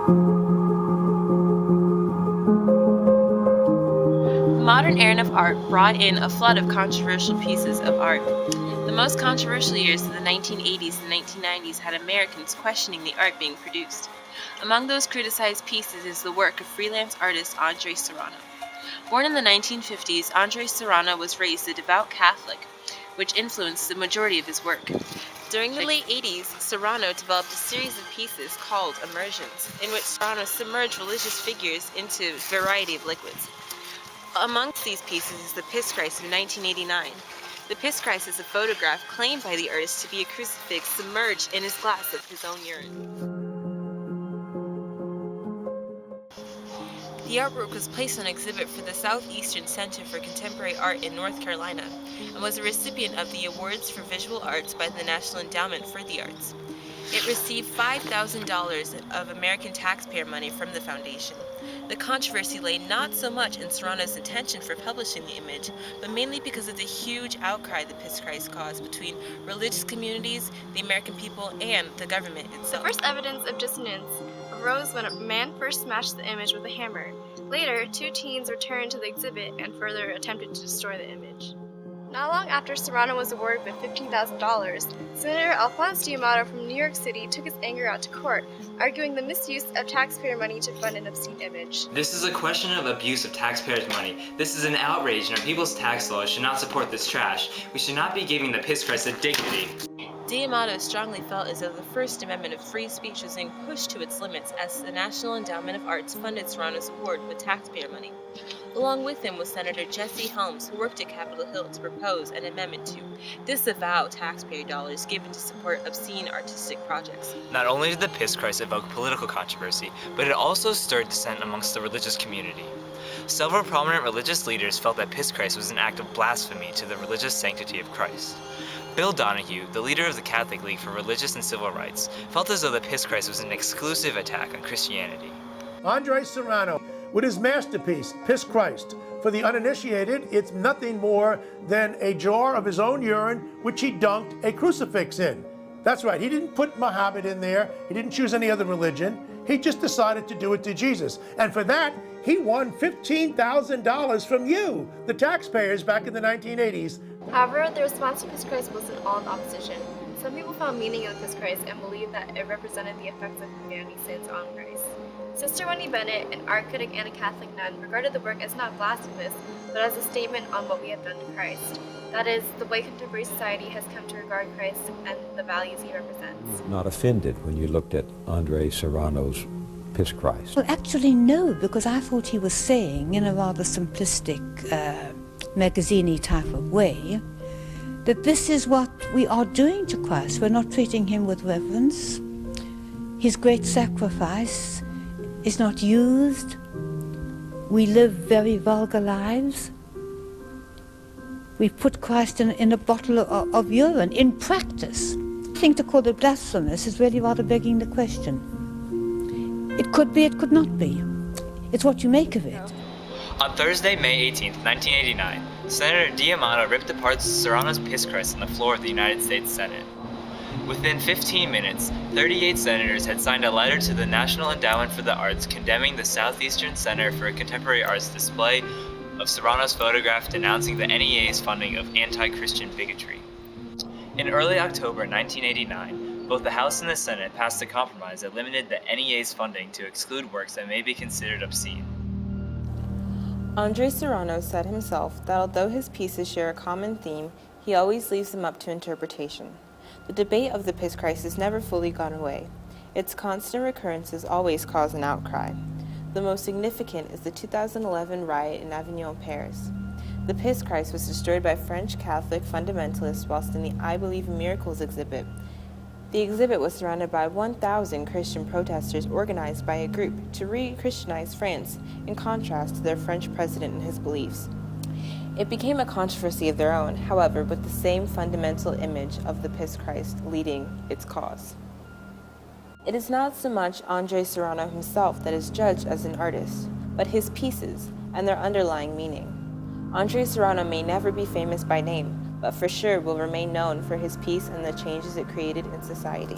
The modern era of art brought in a flood of controversial pieces of art. The most controversial years of the 1980s and 1990s had Americans questioning the art being produced. Among those criticized pieces is the work of freelance artist Andre Serrano. Born in the 1950s, Andre Serrano was raised a devout Catholic, which influenced the majority of his work. During the late 80s, Serrano developed a series of pieces called immersions, in which Serrano submerged religious figures into a variety of liquids. Amongst these pieces is the Piss Christ of 1989. The Piss Christ is a photograph claimed by the artist to be a crucifix submerged in his glass of his own urine. The artwork was placed on exhibit for the Southeastern Center for Contemporary Art in North Carolina and was a recipient of the Awards for Visual Arts by the National Endowment for the Arts. It received $5,000 of American taxpayer money from the foundation. The controversy lay not so much in Serrano's intention for publishing the image, but mainly because of the huge outcry the Piss Christ caused between religious communities, the American people, and the government itself. The first evidence of dissonance arose when a man first smashed the image with a hammer. Later, two teens returned to the exhibit and further attempted to destroy the image. Not long after Serrano was awarded with $15,000, Senator Alphonse D'Amato from New York City took his anger out to court, arguing the misuse of taxpayer money to fund an obscene image. This is a question of abuse of taxpayers' money. This is an outrage, and our people's tax laws should not support this trash. We should not be giving the Piss Christ a dignity. D'Amato strongly felt as though the First Amendment of free speech was being pushed to its limits as the National Endowment of Arts funded Serrano's award with taxpayer money. Along with him was Senator Jesse Helms, who worked at Capitol Hill to propose an amendment to disavow taxpayer dollars given to support obscene artistic projects. Not only did the Piss Christ evoke political controversy, but it also stirred dissent amongst the religious community. Several prominent religious leaders felt that Piss Christ was an act of blasphemy to the religious sanctity of Christ. Bill Donahue, the leader of the Catholic League for Religious and Civil Rights, felt as though the Piss Christ was an exclusive attack on Christianity. Andre Serrano, with his masterpiece, Piss Christ. For the uninitiated, it's nothing more than a jar of his own urine, which he dunked a crucifix in. That's right, he didn't put Muhammad in there, he didn't choose any other religion, he just decided to do it to Jesus. And for that, he won $15,000 from you, the taxpayers, back in the 1980s. However, the response to Piss Christ wasn't all in opposition. Some people found meaning in the Piss Christ and believed that it represented the effects of humanity's sins on Christ. Sister Wendy Bennett, an art critic and a Catholic nun, regarded the work as not blasphemous, but as a statement on what we have done to Christ. That is, the way contemporary society has come to regard Christ and the values he represents. Not offended when you looked at Andre Serrano's Piss Christ? Well, actually, no, because I thought he was saying, in a rather simplistic, magazine-y type of way, that this is what we are doing to Christ. We're not treating him with reverence. His great sacrifice is not used. We live very vulgar lives. We put Christ in a bottle of urine in practice. I think to call it blasphemous is really rather begging the question. It could be, it could not be. It's what you make of it. On Thursday, May 18, 1989, Senator D'Amato ripped apart Serrano's Piss Christ on the floor of the United States Senate. Within 15 minutes, 38 senators had signed a letter to the National Endowment for the Arts condemning the Southeastern Center for Contemporary Arts display of Serrano's photograph denouncing the NEA's funding of anti-Christian bigotry. In early October 1989, both the House and the Senate passed a compromise that limited the NEA's funding to exclude works that may be considered obscene. Andre Serrano said himself that although his pieces share a common theme, he always leaves them up to interpretation. The debate of the Piss Christ has never fully gone away. Its constant recurrences always cause an outcry. The most significant is the 2011 riot in Avignon, Paris. The Piss Christ was destroyed by French Catholic fundamentalists whilst in the I Believe in Miracles exhibit. The exhibit was surrounded by 1,000 Christian protesters organized by a group to re-Christianize France, in contrast to their French president and his beliefs. It became a controversy of their own, however, with the same fundamental image of the Piss Christ leading its cause. It is not so much Andre Serrano himself that is judged as an artist, but his pieces and their underlying meaning. Andre Serrano may never be famous by name, but for sure will remain known for his piece and the changes it created in society.